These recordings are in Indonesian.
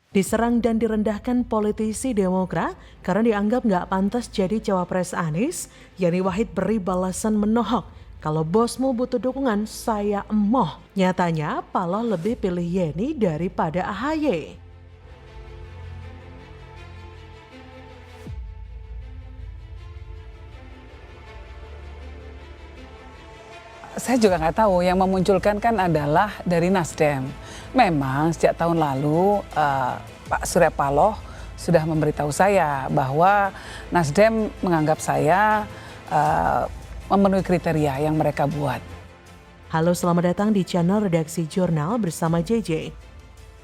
Diserang dan direndahkan politisi Demokrat karena dianggap nggak pantas jadi cawapres Anies, Yeni Wahid beri balasan menohok. Kalau bosmu butuh dukungan, saya emoh. Nyatanya, Paloh lebih pilih Yeni daripada AHY. Saya juga nggak tahu, yang memunculkan kan adalah dari Nasdem. Memang sejak tahun lalu Pak Surya Paloh sudah memberitahu saya bahwa Nasdem menganggap saya memenuhi kriteria yang mereka buat. Halo, selamat datang di channel Redaksi Jurnal bersama JJ.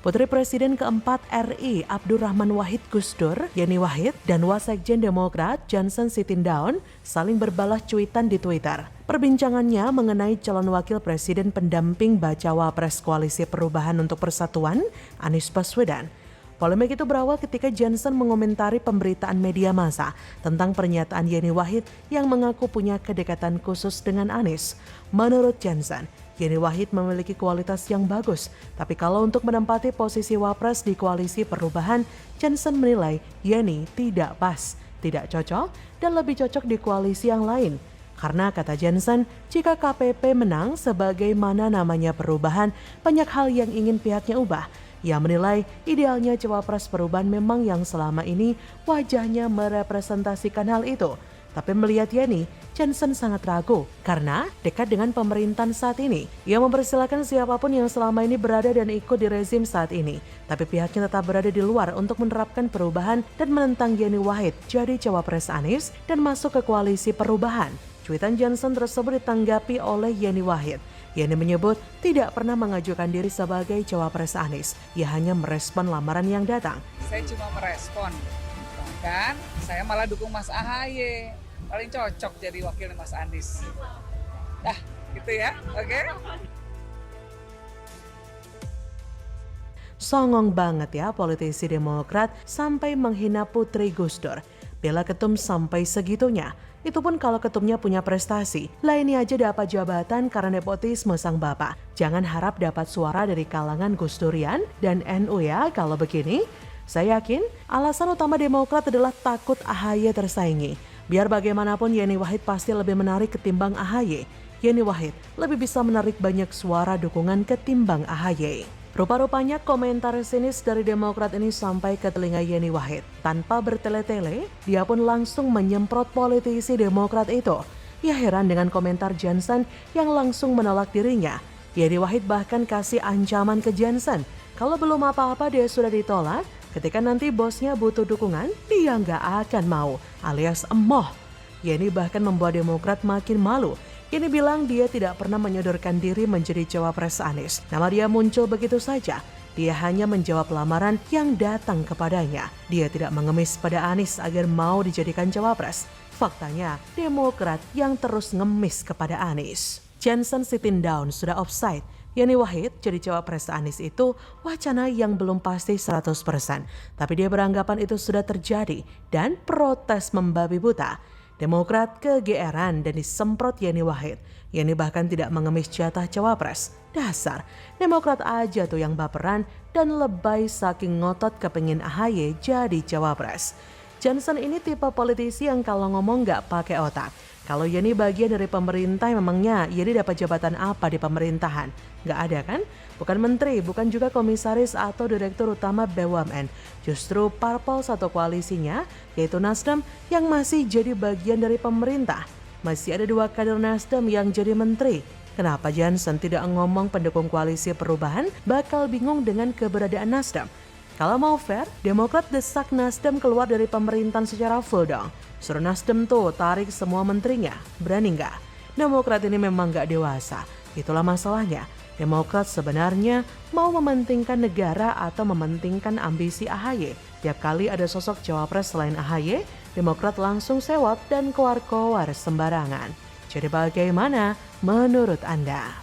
Putri Presiden keempat RI Abdurrahman Wahid Gusdur, Yeni Wahid, dan Wasekjen Demokrat Johnson Sitindaun saling berbalas cuitan di Twitter. Perbincangannya mengenai calon wakil presiden pendamping Bacawa Pres Koalisi Perubahan untuk Persatuan, Anies Baswedan. Polemik itu berawal ketika Johnson mengomentari pemberitaan media massa tentang pernyataan Yeni Wahid yang mengaku punya kedekatan khusus dengan Anies. Menurut Johnson, Yeni Wahid memiliki kualitas yang bagus, tapi kalau untuk menempati posisi wapres di Koalisi Perubahan, Johnson menilai Yeni tidak pas, tidak cocok, dan lebih cocok di koalisi yang lain. Karena kata Johnson, jika KPP menang sebagaimana namanya perubahan, banyak hal yang ingin pihaknya ubah. Ia menilai idealnya cawapres perubahan memang yang selama ini wajahnya merepresentasikan hal itu. Tapi melihat Yeni, Johnson sangat ragu karena dekat dengan pemerintahan saat ini. Ia mempersilahkan siapapun yang selama ini berada dan ikut di rezim saat ini. Tapi pihaknya tetap berada di luar untuk menerapkan perubahan dan menentang Yeni Wahid jadi cawapres Anies dan masuk ke koalisi perubahan. Cuitan Johnson tersebut ditanggapi oleh Yeni Wahid. Yeni menyebut tidak pernah mengajukan diri sebagai cawapres Anies. Ia hanya merespon lamaran yang datang. Saya cuma merespon, bahkan saya malah dukung Mas AHY. Paling cocok jadi wakil Mas Anies. Dah, gitu ya, oke? Songong banget ya politisi Demokrat sampai menghina Putri Gusdur. Bela ketum sampai segitunya. Itu pun kalau ketumnya punya prestasi. Lah ini aja dapat jabatan karena nepotisme sang bapak. Jangan harap dapat suara dari kalangan Gusdurian dan NU ya kalau begini. Saya yakin alasan utama Demokrat adalah takut AHY tersaingi. Biar bagaimanapun Yeni Wahid pasti lebih menarik ketimbang AHY. Yeni Wahid lebih bisa menarik banyak suara dukungan ketimbang AHY. Rupa-rupanya komentar sinis dari Demokrat ini sampai ke telinga Yeni Wahid. Tanpa bertele-tele, dia pun langsung menyemprot politisi Demokrat itu. Ia heran dengan komentar Johnson yang langsung menolak dirinya. Yeni Wahid bahkan kasih ancaman ke Johnson. Kalau belum apa-apa dia sudah ditolak, ketika nanti bosnya butuh dukungan, dia nggak akan mau, alias emoh. Yeni bahkan membuat Demokrat makin malu. Yeni bilang dia tidak pernah menyodorkan diri menjadi cawapres Anies. Nama dia muncul begitu saja. Dia hanya menjawab lamaran yang datang kepadanya. Dia tidak mengemis pada Anies agar mau dijadikan cawapres. Faktanya, Demokrat yang terus ngemis kepada Anies. Johnson Sitindaun sudah offside. Yeni Wahid jadi cawapres Anies itu wacana yang belum pasti 100%. Tapi dia beranggapan itu sudah terjadi dan protes membabi buta. Demokrat kegeeran dan disemprot Yeni Wahid. Yeni bahkan tidak mengemis jatah cawapres. Dasar, Demokrat aja tuh yang baperan dan lebay saking ngotot kepengin AHY jadi cawapres. Johnson ini tipe politisi yang kalau ngomong nggak pakai otak. Kalau Yeni bagian dari pemerintah, memangnya Yeni dapat jabatan apa di pemerintahan? Nggak ada kan? Bukan menteri, bukan juga komisaris atau direktur utama BUMN. Justru parpol satu koalisinya, yaitu Nasdem, yang masih jadi bagian dari pemerintah. Masih ada 2 kader Nasdem yang jadi menteri. Kenapa Johnson tidak ngomong pendukung koalisi perubahan bakal bingung dengan keberadaan Nasdem? Kalau mau fair, Demokrat desak Nasdem keluar dari pemerintahan secara full dong. Suruh Nasdem tuh tarik semua menterinya. Berani nggak? Demokrat ini memang nggak dewasa. Itulah masalahnya. Demokrat sebenarnya mau mementingkan negara atau mementingkan ambisi AHY. Tiap kali ada sosok cawapres selain AHY, Demokrat langsung sewot dan keluar-keluar sembarangan. Jadi bagaimana menurut Anda?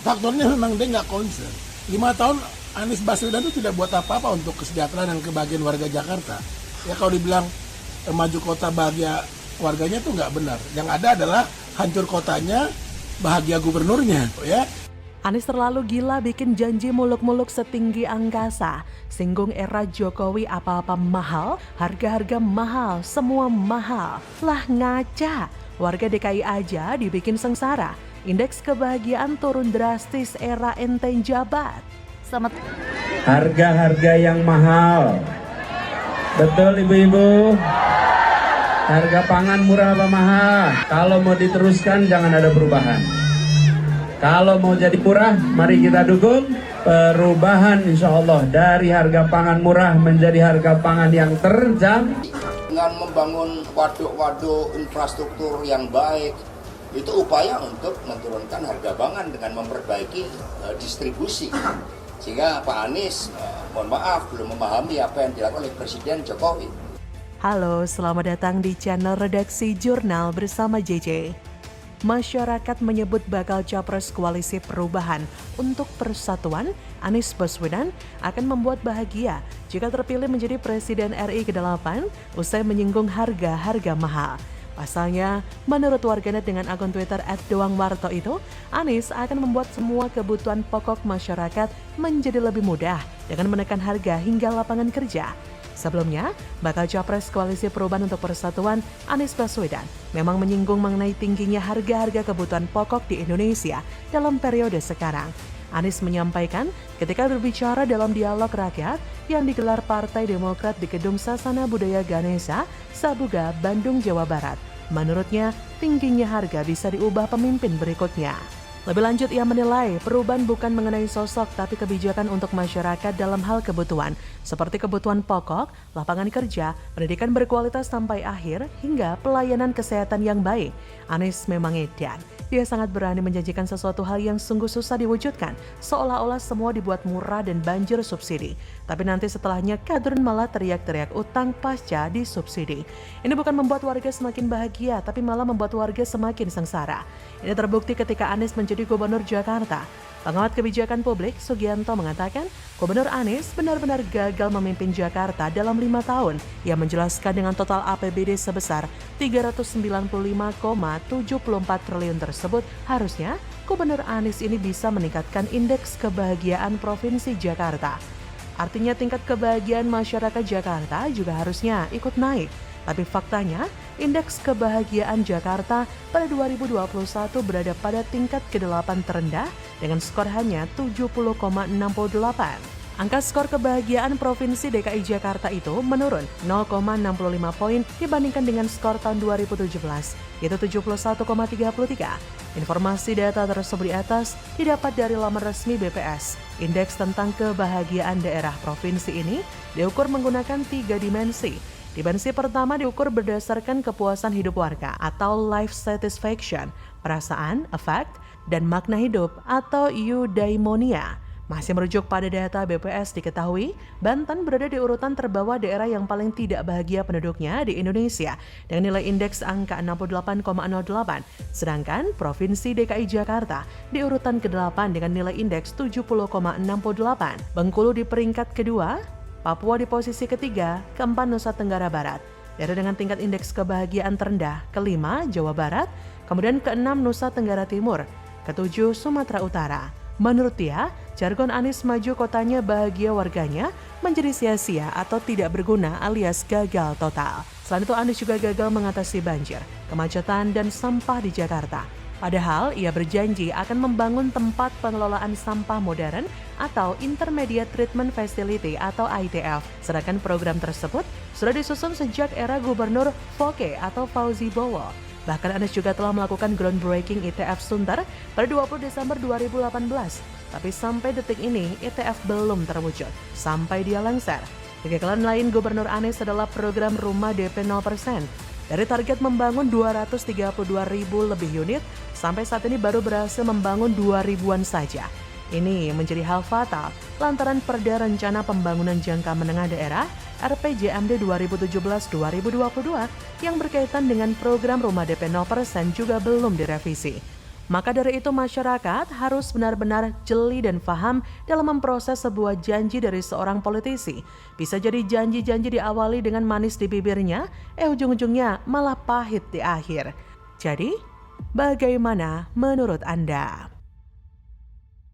faktornya memang dia nggak concern. 5 tahun Anies Baswedan itu tidak buat apa-apa untuk kesejahteraan dan kebahagiaan warga Jakarta. Ya kalau dibilang maju kota bahagia warganya itu nggak benar. Yang ada adalah hancur kotanya, bahagia gubernurnya, ya. Anies terlalu gila bikin janji muluk-muluk setinggi angkasa. Singgung era Jokowi apa-apa mahal, harga-harga mahal, semua mahal. Lah ngaca, warga DKI aja dibikin sengsara. Indeks kebahagiaan turun drastis era enteng jabat. Selamat. Harga-harga yang mahal. Betul ibu-ibu? Harga pangan murah apa mahal? Kalau mau diteruskan jangan ada perubahan. Kalau mau jadi murah, mari kita dukung perubahan insya Allah dari harga pangan murah menjadi harga pangan yang terjangkau. Dengan membangun waduk-waduk infrastruktur yang baik, itu upaya untuk menurunkan harga pangan dengan memperbaiki distribusi. Sehingga Pak Anies, mohon maaf, belum memahami apa yang dilakukan oleh Presiden Jokowi. Halo, selamat datang di channel Redaksi Jurnal bersama JJ. Masyarakat menyebut bakal capres koalisi perubahan untuk persatuan Anies Baswedan akan membuat bahagia jika terpilih menjadi Presiden RI ke-8 usai menyinggung harga-harga mahal. Pasalnya, menurut warganet dengan akun Twitter @doangwarto itu, Anies akan membuat semua kebutuhan pokok masyarakat menjadi lebih mudah dengan menekan harga hingga lapangan kerja. Sebelumnya, bakal capres koalisi perubahan untuk persatuan Anies Baswedan memang menyinggung mengenai tingginya harga-harga kebutuhan pokok di Indonesia dalam periode sekarang. Anies menyampaikan ketika berbicara dalam dialog rakyat yang digelar Partai Demokrat di Gedung Sasana Budaya Ganesha, Sabuga, Bandung, Jawa Barat. Menurutnya, tingginya harga bisa diubah pemimpin berikutnya. Lebih lanjut, ia menilai perubahan bukan mengenai sosok tapi kebijakan untuk masyarakat dalam hal kebutuhan, seperti kebutuhan pokok, lapangan kerja, pendidikan berkualitas sampai akhir, hingga pelayanan kesehatan yang baik. Anies memang edan. Dia sangat berani menjanjikan sesuatu hal yang sungguh susah diwujudkan, seolah-olah semua dibuat murah dan banjir subsidi. Tapi nanti setelahnya kadrun malah teriak-teriak utang pasca disubsidi. Ini bukan membuat warga semakin bahagia, tapi malah membuat warga semakin sengsara. Ini terbukti ketika Anies menjadi Gubernur Jakarta. Pengamat kebijakan publik Sugianto mengatakan, Gubernur Anies benar-benar gagal memimpin Jakarta dalam 5 tahun. Ia menjelaskan dengan total APBD sebesar 395,74 triliun tersebut, harusnya Gubernur Anies ini bisa meningkatkan indeks kebahagiaan Provinsi Jakarta. Artinya tingkat kebahagiaan masyarakat Jakarta juga harusnya ikut naik. Tapi faktanya, indeks kebahagiaan Jakarta pada 2021 berada pada tingkat ke-8 terendah dengan skor hanya 70,68. Angka skor kebahagiaan Provinsi DKI Jakarta itu menurun 0,65 poin dibandingkan dengan skor tahun 2017, yaitu 71,33. Informasi data tersebut di atas didapat dari laman resmi BPS. Indeks tentang kebahagiaan daerah provinsi ini diukur menggunakan 3 dimensi. Dimensi pertama diukur berdasarkan kepuasan hidup warga atau life satisfaction, perasaan, affect, dan makna hidup atau eudaimonia. Masih merujuk pada data BPS diketahui, Banten berada di urutan terbawah daerah yang paling tidak bahagia penduduknya di Indonesia dengan nilai indeks angka 68,08. Sedangkan Provinsi DKI Jakarta di urutan ke-8 dengan nilai indeks 70,68. Bengkulu di peringkat kedua, Papua di posisi ketiga, keempat Nusa Tenggara Barat. Daerah dengan tingkat indeks kebahagiaan terendah, kelima Jawa Barat, kemudian keenam Nusa Tenggara Timur, ketujuh Sumatera Utara. Menurut dia, jargon Anies maju kotanya bahagia warganya menjadi sia-sia atau tidak berguna alias gagal total. Selain itu, Anies juga gagal mengatasi banjir, kemacetan, dan sampah di Jakarta. Padahal ia berjanji akan membangun tempat pengelolaan sampah modern atau Intermediate Treatment Facility atau ITF. Sedangkan program tersebut sudah disusun sejak era Gubernur Foke atau Fauzi Bowo. Bahkan Anies juga telah melakukan groundbreaking ITF Sunter pada 20 Desember 2018. Tapi sampai detik ini ITF belum terwujud, sampai dia lengser. Kegagalan lain Gubernur Anies adalah program rumah DP 0%. Dari target membangun 232.000 lebih unit, sampai saat ini baru berhasil membangun 2.000-an saja. Ini menjadi hal fatal lantaran Perda Rencana Pembangunan Jangka Menengah Daerah RPJMD 2017-2022 yang berkaitan dengan program rumah DP 0% juga belum direvisi. Maka dari itu masyarakat harus benar-benar jeli dan paham dalam memproses sebuah janji dari seorang politisi. Bisa jadi janji-janji diawali dengan manis di bibirnya, ujung-ujungnya malah pahit di akhir. Jadi, bagaimana menurut Anda?